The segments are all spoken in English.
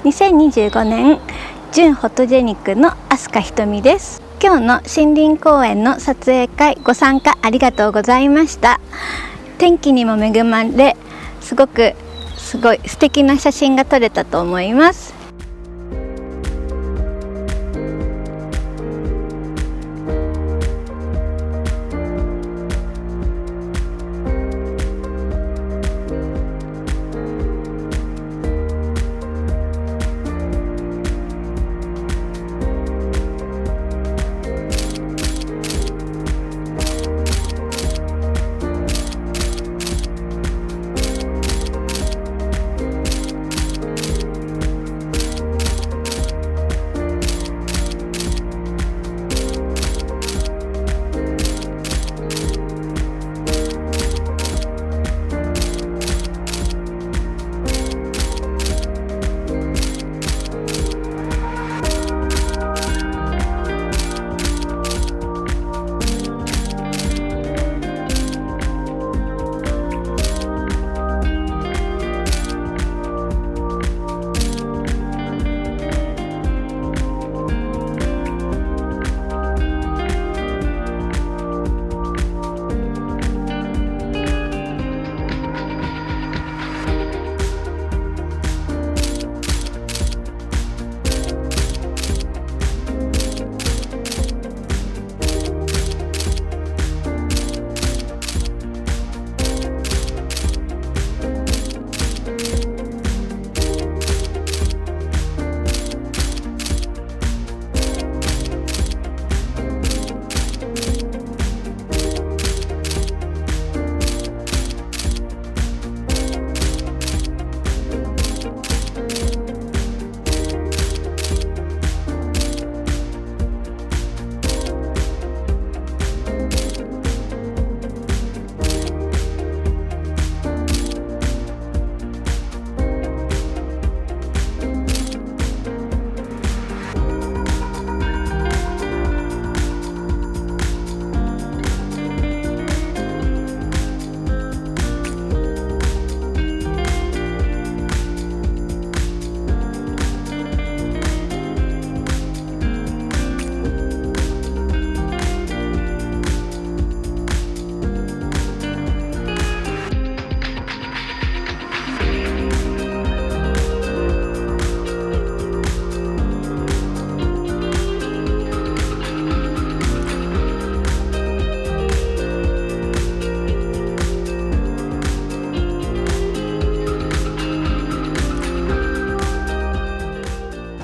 2025年純フォトジェニックの飛鳥ひとみです。今日の森林公園の撮影会ご参加ありがとうございました。天気にも恵まれ、すごい素敵な写真が撮れたと思います。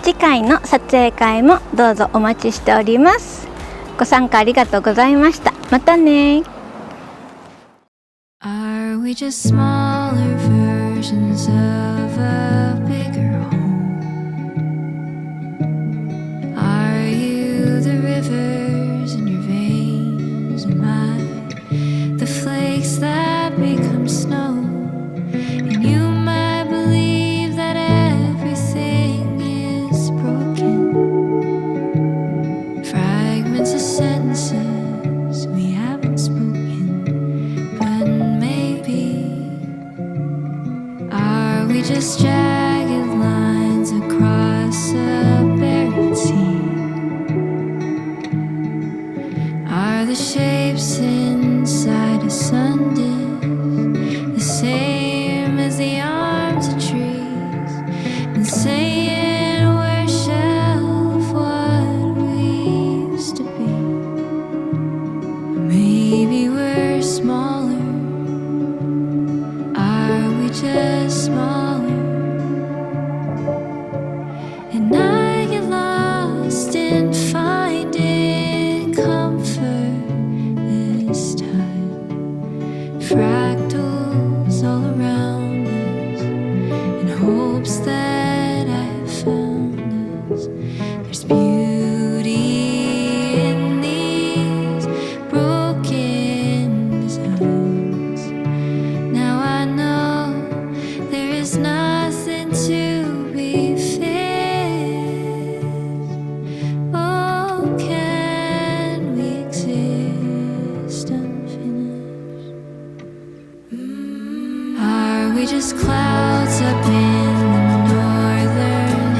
次回の撮影会もどうぞお待ちしております。ご参加ありがとうございました。またね。Are we just smaller versions of a bigger home? Are you the rivers in your veins? Am I the flakes that become snow? And you might believe that everything is broken. Fragments of sentences we haven't spoken. But maybe are we just jagged lines across a buried sea? Are the shapes inside a sundisk the same as the arms of trees? And saying we're a shell of what we used to be. Maybe we're smaller. Are we just smaller? And I get lost in finding comfort this time. Fractals all around us, in hopes that I've found us. There's beauty in these broken designs. Now I know there is nothing to be fixed. Oh, can we exist unfinished? Are we just clouds up in the northern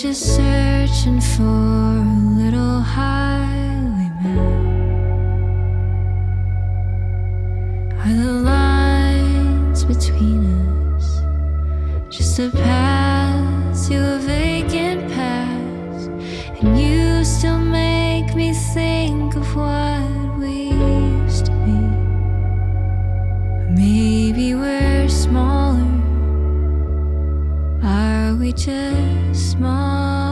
just searching for a little highwayman. Are the lines between us just a path to a vacant past? And you still make me think of what we used to be. Maybe we're smaller. Are we just small?